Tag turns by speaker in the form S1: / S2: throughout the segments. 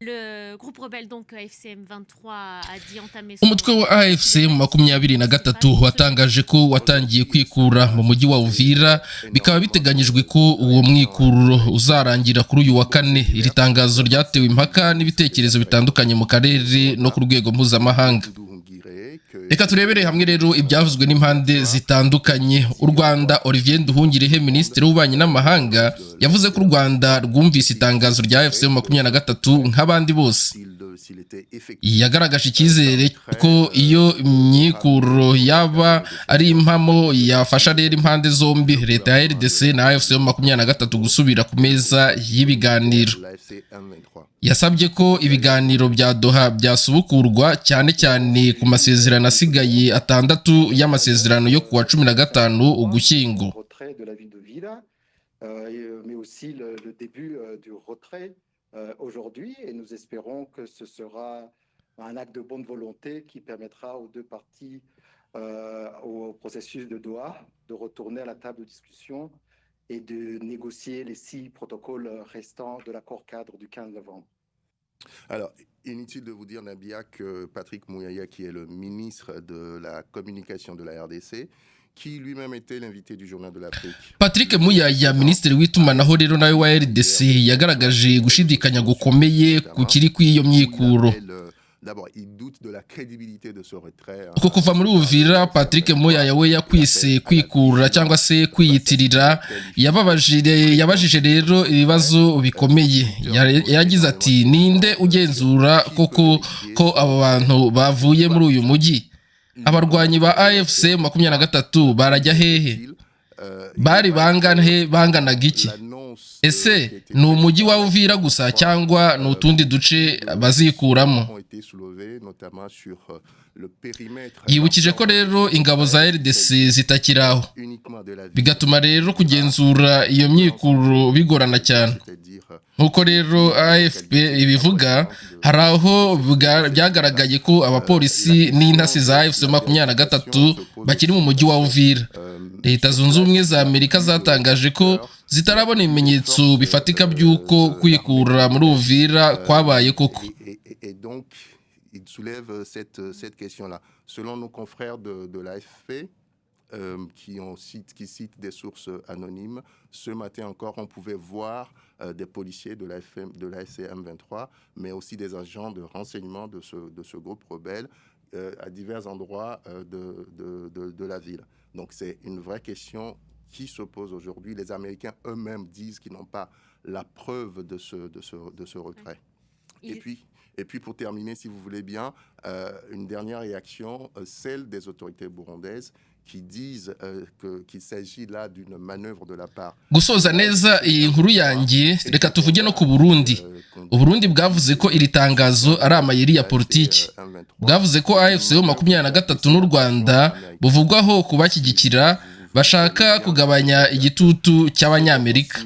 S1: Le groupe rebelle donc AFC M23 a dit entamer
S2: umutwe wa AFC mu 23 watangaje ko watangiye kwikura mu mujyi wa Uvira, bikaba biteganyijwe ko uwo mwikuro uzarangira kuri uyu wa kane. Iri tangazo ryatewe impaka n'ibitekerezo bitandukanye mu karere no ku rwego mpuzamahanga. Reka turebere hamwe rero ibyavuzwe n'impande zitandukanye. U Rwanda, Olivier Nduhungirehe, Minisitiri w'Ububanyi n'Amahanga, yavuze ko u Rwanda rwumvise itangazo rya AFC 23 nk'abandi bose. Yagaragaje icyizere ko iyo myikuro yaba ari impamo yafasha rero impande zombi, leta ya RDC na AFC 23 gusubira ku meza y'ibiganiro. Yasabye ko ibiganiro bya Doha byasubukurwa cyane cyane ku masezerano asigaye atandatu y'amasezerano yo kuwa 15 Ugushyingo.
S3: Aujourd'hui, et nous espérons que ce sera un acte de bonne volonté qui permettra aux deux parties au processus de Doha de retourner à la table de discussion et de négocier les 6 protocoles restants de l'accord cadre du 15 novembre.
S4: Alors, inutile de vous dire, Nabia, que Patrick Mouyaya, qui est le ministre de la communication de la RDC, qui lui-même était l'invité du Journal de l'Afrique.
S2: Patrick Mouyaya, Minisitiri w'itumanaho rero nawe wa RDC, yagaragaje gushidikanya gukomeye ku kiri kw'iyo myikuro.
S4: D'abord, il doute de la crédibilité de ce retrait.
S2: Uko kuva muri Uvira, Patrick Mouyaya we yakwise kwikura cyangwa se kwiyitirira, yabajije rero ibibazo bikomeye. Yagize ati, ninde ugenzura koko ko abo bantu bavuye muri uyu mujyi? Abarwanyi ba AFC 23 barajya hehe? Bari banganaga iki? Ese ni umujyi wa Uvira gusa cyangwa ni utundi duce bazikuramo? Yibukije ko rero ingabo za RDC zitakiraho, bigatuma rero kugenzura iyo myikuro bigorana cyane. Nkuko rero AFP ibivuga, hari aho byagaragaye ko abapolisi n'intasi za AFC 23 bakiri mu mujyi wa Uvira. Leta Zunze Ubumwe za Amerika zatangaje ko zitarabona ibimenyetso bifatika by'uko kwikura muri Uvira kwabaye koko.
S4: Et donc, il soulève cette question-là. Selon nos confrères de l'AFP, qui citent des sources anonymes, ce matin encore, on pouvait voir des policiers de l'AFC M23, mais aussi des agents de renseignement de ce groupe rebelle à divers endroits de la ville. Donc c'est une vraie question qui se pose aujourd'hui. Les Américains eux-mêmes disent qu'ils n'ont pas la preuve de ce retrait. Et puis pour terminer, si vous voulez bien, une dernière réaction, celle des autorités burundaises qui disent qu'il s'agit là d'une manœuvre de la part.
S2: Gusoza neza iyi nkuru yanjye, reka tuvuge no ku Burundi. Uburundi bwavuze ko iri tangazo ari amayeri ya politiki. Bwavuze ko AFC 23 n'u Rwanda buvugwaho kubashyigikira, bashaka kugabanya igitutu cy'Abanyamerika.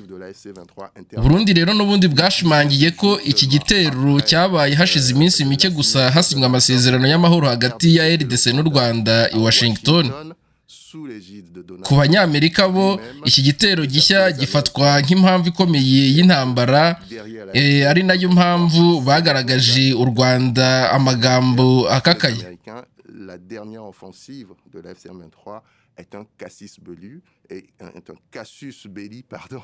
S2: Burundi rero n'ubundi bwashimangiye ko iki gitero cyabaye hashize iminsi mike gusa hasinywa amasezerano y'amahoro hagati ya RDC n'u Rwanda i Washington. Ku Banyamerika bo, iki gitero gishya gifatwa nk'impamvu ikomeye y'intambara, ari nayo mpamvu bagaragaje u Rwanda amagambo akakaye.
S4: La dernière offensive de la FC23 est un casus belli, pardon.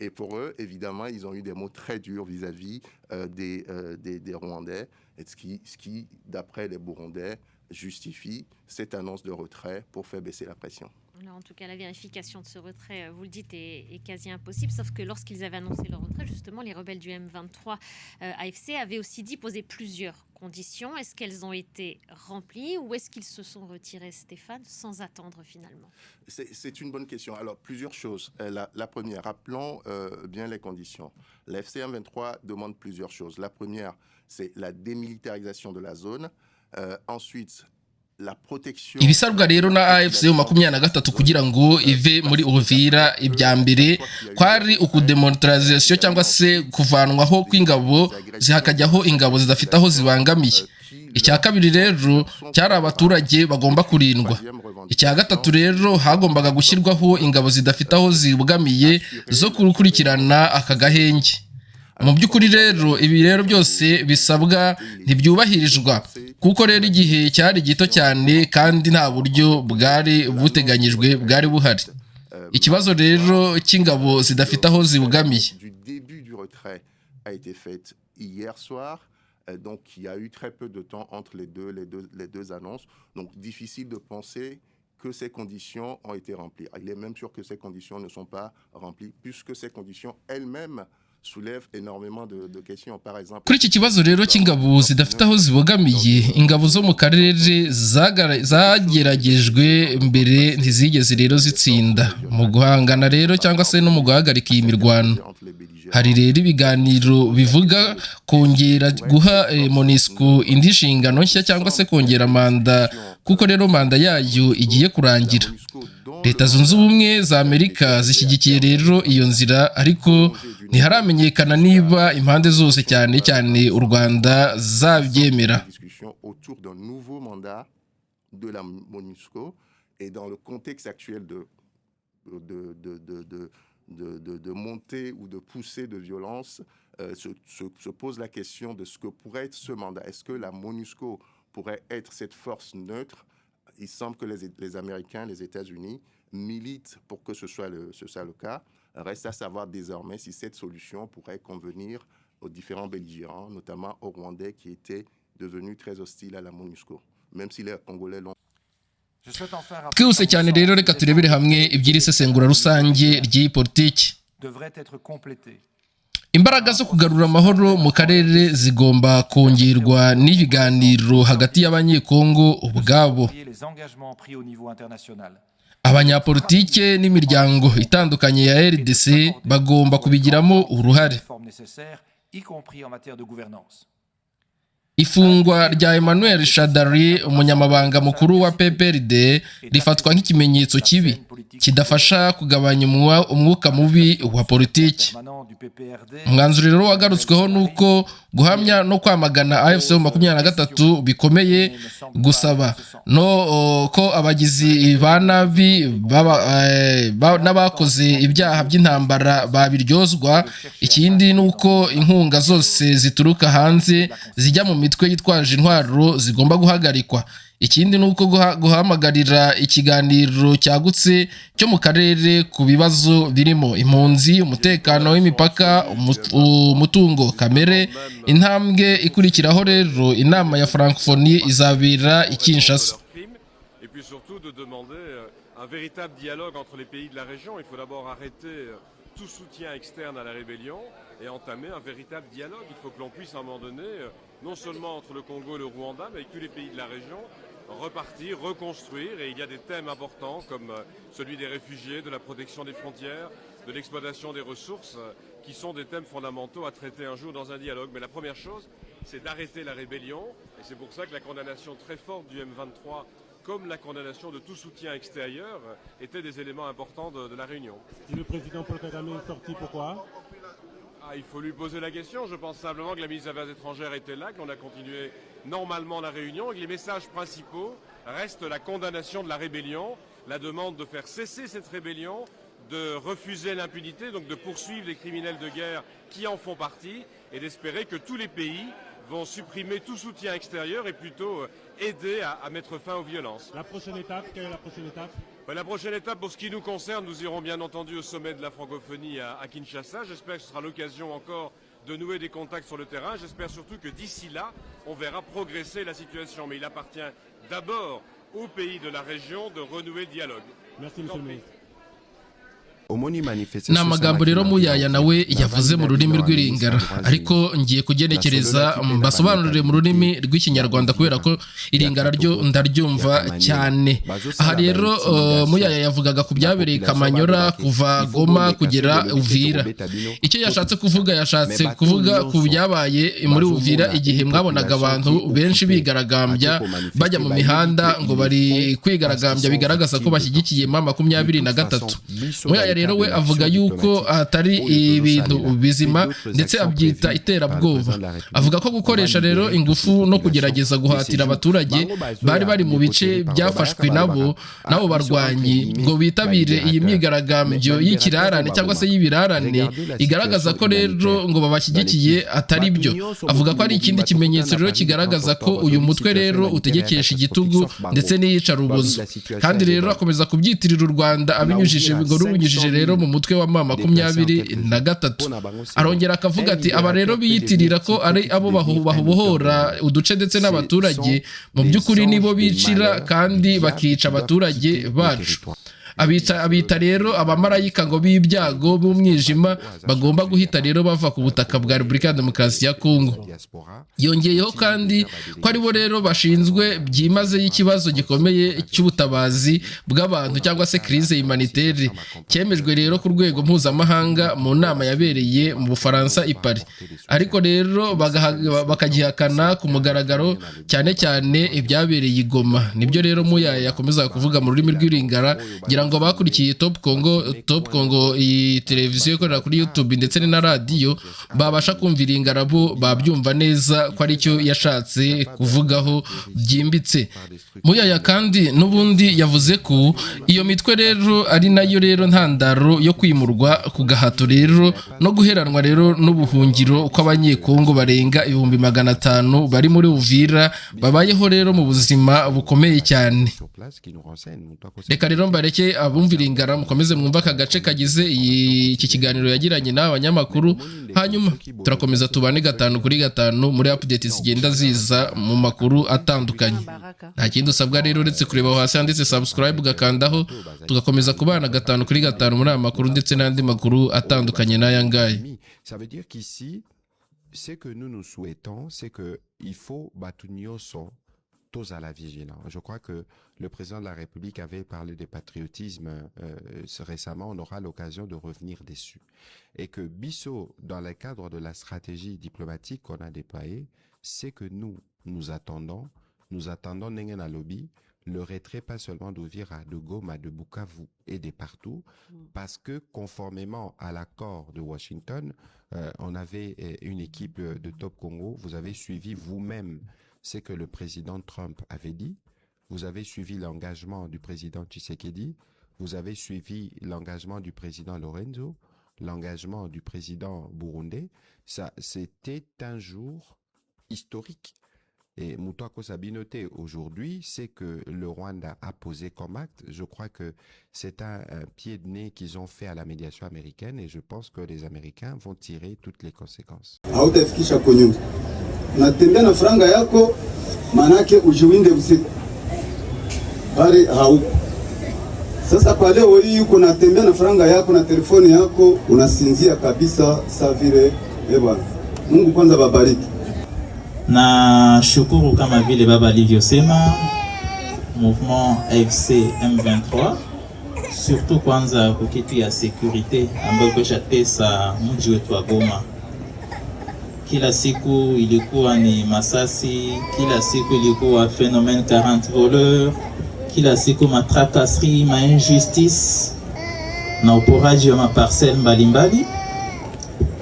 S4: Et pour eux, évidemment, ils ont eu des mots très durs vis-à-vis des Rwandais, et ce qui, d'après les Burundais, justifie cette annonce de retrait pour faire baisser la pression.
S1: Alors, en tout cas, la vérification de ce retrait, vous le dites, est quasi impossible, sauf que lorsqu'ils avaient annoncé leur retrait, justement, les rebelles du M23 AFC avaient aussi dit poser plusieurs conditions. Est-ce qu'elles ont été remplies ou est-ce qu'ils se sont retirés, Stéphane, sans attendre finalement?
S4: C'est une bonne question. Alors, plusieurs choses. La première, rappelons bien les conditions. La FC M23 demande plusieurs choses. La première, c'est la démilitarisation de la zone. Ensuite,
S2: ibisabwa rero na AFC 23 kugira ngo ive muri Uvira, ibya mbere kwari ukudemonetization cyangwa se kuvanwaho kw'ingabo zihakajyaho ingabo zidafite aho zibangamiye. Icya kabiri rero cyari abaturage bagomba kurindwa. Icya gatatu rero hagombaga gushyirwaho ingabo zidafite aho zibugamiye zo kukurikirana aka gahenge. mu by'ukuri rero ibi rero byose bisabwa ntibyubahirizwa kuko rero igihe cyari gito cyane kandi nta buryo bwari buteganyijwe bwari buhari. Ikibazo rero cy'ingabo zidafite aho zibugamiye.
S4: Donc, il y a eu très peu de temps entre les deux annonces. Donc, difficile de penser que ces conditions ont été remplies. Il est même sûr que ces conditions ne sont pas remplies, puisque ces conditions elles-mêmes soulèvent énormément de questions. Par exemple,
S2: kuri iki kibazo rero cy'ingabo zidafite aho zibogamiye, ingabo zo mu karere zageragejwe mbere ntizigeze rero zitsinda mu guhangana rero cyangwa se no mu guhagarika iyi mirwano. Hari rero ibiganiro bivuga kongera guha MONUSCO indi nshingano nshya cyangwa se kongera manda kuko rero manda yayo igiye kurangira. Leta Zunze Ubumwe za Amerika zishyigikiye rero iyo nzira ariko ntiharamenyekana niba impande zose cyane cyane u Rwanda zabyemera.
S4: De montée ou de poussée de violence, se pose la question de ce que pourrait être ce mandat. Est-ce que la MONUSCO pourrait être cette force neutre? Il semble que les Américains, les États-Unis militent pour que ce soit le cas. Reste à savoir désormais si cette solution pourrait convenir aux différents belligérants, notamment aux Rwandais qui étaient devenus très hostiles à la MONUSCO, même si les Congolais l'ont.
S2: Twihuse cyane rero reka turebere hamwe iby'iri sesengura rusange ry'iyi politiki. Imbaraga zo kugarura amahoro mu karere zigomba kongerwa n'ibiganiro hagati y'abanyekongo ubwabo. Abanyapolitike n'imiryango itandukanye ya RDC bagomba kubigiramo uruhare. Ifungwa rya Emmanuel Shadari, umunyamabanga mukuru wa PPRD, rifatwa nk'ikimenyetso kibi kidafasha kugabanya umwuka mubi wa politiki. Umwanzuro rero wagarutsweho nuko guhamya no kwamagana AFC 23 bikomeye, gusaba no ko abagizi ba nabi n'abakoze ibyaha by'intambara babiryozwa. Ikindi nuko inkunga zose zituruka hanze zijya mu mitwe yitwaje intwaro zigomba guhagarikwa. Ikindi nuko guhamagarira ikiganiro cyagutse cyo mu karere ku bibazo birimo impunzi, umutekano w'imipaka, umutungo kamere. Intambwe ikurikiraho rero inama ya Francophonie izabera i Kinshasa.
S5: Et puis surtout de demander un véritable dialogue entre les pays de la région. Il faut d'abord arrêter tout soutien externe à la rébellion et entamer un véritable dialogue. Il faut que l'on puisse à un moment donné, non seulement entre le Congo et le Rwanda, mais avec tous les pays de la région, repartir, reconstruire. Et il y a des thèmes importants comme celui des réfugiés, de la protection des frontières, de l'exploitation des ressources, qui sont des thèmes fondamentaux à traiter un jour dans un dialogue. Mais la première chose, c'est d'arrêter la rébellion. Et c'est pour ça que la condamnation très forte du M23, comme la condamnation de tout soutien extérieur, étaient des éléments importants de la réunion.
S6: Si le président Paul Kagame est sorti, pourquoi ?
S5: Il faut lui poser la question. Je pense simplement que la ministre des Affaires étrangères était là, qu'on a continué normalement la réunion et que les messages principaux restent la condamnation de la rébellion, la demande de faire cesser cette rébellion, de refuser l'impunité, donc de poursuivre les criminels de guerre qui en font partie et d'espérer que tous les pays vont supprimer tout soutien extérieur et plutôt aider à mettre fin aux violences.
S6: La prochaine étape, quelle est la prochaine étape ?
S5: La prochaine étape, pour ce qui nous concerne, nous irons bien entendu au sommet de la francophonie à Kinshasa. J'espère que ce sera l'occasion encore de nouer des contacts sur le terrain. J'espère surtout que d'ici là, on verra progresser la situation. Mais il appartient d'abord aux pays de la région de renouer le dialogue.
S6: Merci, monsieur le ministre.
S2: Ni amagambo rero Muyaya nawe yavuze mu rurimi rw'Iringara, ariko ngiye kugenekereza mbasobanurire mu rurimi rw'Ikinyarwanda kubera ko Iringara ryo ndaryumva cyane. Aha rero Muyaya yavugaga ku byabereye Kamanyora kuva Goma kugera Uvira. Icyo yashatse kuvuga ku byabaye muri Uvira igihe mwabonaga abantu benshi bigaragambya bajya mu mihanda ngo bari kwigaragambya bigaragaza ko bashyigikiye M23. Muyaya rero we avuga yuko atari ibintu bizima ndetse abyita iterabwoba. Avuga ko gukoresha rero ingufu no kugerageza guhatira abaturage bari mu bice byafashwe nabo barwanyi ngo bitabire iyi myigaragambyo y'ikirarane cyangwa se y'ibirarane igaragaza ko rero ngo babashyigikiye atari byo. Avuga ko ari ikindi kimenyetso rero kigaragaza ko uyu mutwe rero utegekesha igitugu ndetse n'iyicarubozo. Kandi rero akomeza kubyitirira u Rwanda abinyujije rero mu mutwe wa M23. Arongera akavuga ati aba rero biyitirira ko ari abo babohora uduce ndetse n'abaturage, mu by'ukuri nibo bicira kandi bakica abaturage bacu. Abita rero abamarayika ngo b'ibyago b'umwijima bagomba guhita rero bava ku butaka bwa Repubulika ya Demokarasi ya Kongo. Yongeyeho kandi ko aribo rero bashinzwe byimaze y'ikibazo gikomeye cy'ubutabazi bw'abantu cyangwa se crise humanitaire cyemejwe rero ku rwego mpuzamahanga mu nama yabereye mu Bufaransa i Paris. Ariko rero bakagihakana ku mugaragaro cyane ibyabereye i Goma. Nibyo rero Muyaya yakomeza kuvuga mu rurimi rw'Iringara. Ngo bakurikiye Top Congo iyi televiziyo ikorera kuri YouTube ndetse na radio babasha kumvira Ingarabo babyumva neza ko ari cyo yashatse kuvugaho byimbitse. Muyaya kandi n'ubundi yavuze ko iyo mitwe rero ari nayo rero ntandaro yo kwimurwa ku gahato rero no guheranwa rero n'ubuhungiro kw'abanyekongo barenga 500 bari muri Uvira babayeho rero mu buzima bukomeye cyane. Reka rero mbareke abumvira Ingara mukomeze mwumva aka gace kagize iki kiganiro yagiranye n'abanyamakuru, hanyuma turakomeza tubane 5 kuri 5 muri update zigenda ziza mu makuru atandukanye. Nta kindi usabwa rero uretse kureba hasi handitse subscribe ugakandaho, tugakomeza kubana 5 kuri 5 muri aya makuru ndetse n'andi makuru atandukanye n'aya ngaye.
S7: Ça veut dire qu'ici, ce que nous souhaitons, c'est que il faut battre son tous à la vigilance. Je crois que le président de la République avait parlé de patriotisme récemment. On aura l'occasion de revenir dessus. Et que Bissot, dans le cadre de la stratégie diplomatique qu'on a déployée, c'est que nous attendons Nengen Lobby, le retrait pas seulement d'Uvira, de Goma, de Bukavu et de partout, parce que conformément à l'accord de Washington, on avait une équipe de Top Congo. Vous avez suivi vous-même ce que le président Trump avait dit. Vous avez suivi l'engagement du président Tshisekedi. Vous avez suivi l'engagement du président Lorenzo, l'engagement du président burundais. Ça, c'était un jour historique. Et Moutouako Sabinoté, aujourd'hui, c'est que le Rwanda a posé comme acte. Je crois que c'est un pied de nez qu'ils ont fait à la médiation américaine et je pense que les Américains vont tirer toutes les conséquences.
S8: Natembea na franga yako manake ujiwinde usiku bali hauko. Sasa kwa leo hii uko natembea na franga yako na telefoni yako unasinzia kabisa saa vile. Bwana Mungu kwanza babariki.
S9: Na shukuru kama vile baba alivyosema mouvement AFC M23 surtout kwanza kwa kitu ya security ambayo keshatesa mji wetu wa Goma. Kila siku ilikuwa ni masasi, kila siku ilikuwa phénomène 40 voleurs, kila siku matracasserie, ma injustice na uporaji wa maparcelle mbalimbali.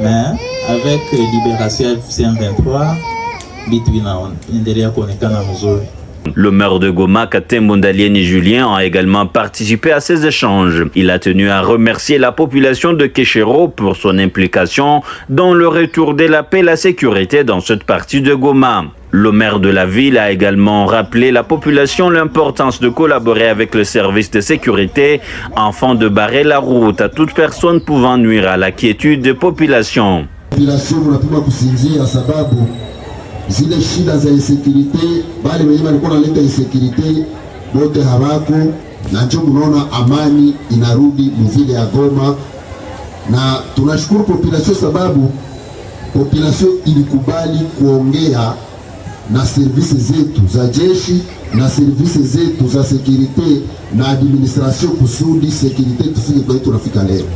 S9: Mais avec libération FC23 bitu inaendelea kuonekana mzuri.
S10: Le maire de Goma, Katembo Ndalieni Julien, a également participé à ces échanges. Il a tenu à remercier la population de Keshero pour son implication dans le retour de la paix et la sécurité dans cette partie de Goma. Le maire de la ville a également rappelé la population l'importance de collaborer avec le service de sécurité afin de barrer la route à toute personne pouvant nuire à la quiétude des populations.
S11: Zile shida za insécurité bali wenyewe walikuwa wanaleta insécurité wote hawako, na ndio mnaona amani inarudi mvile ya Goma, na tunashukuru population sababu population ilikubali kuongea na servisi zetu za jeshi na servisi zetu za sécurité na administration kusudi sécurité tufike kwa tunafika leo.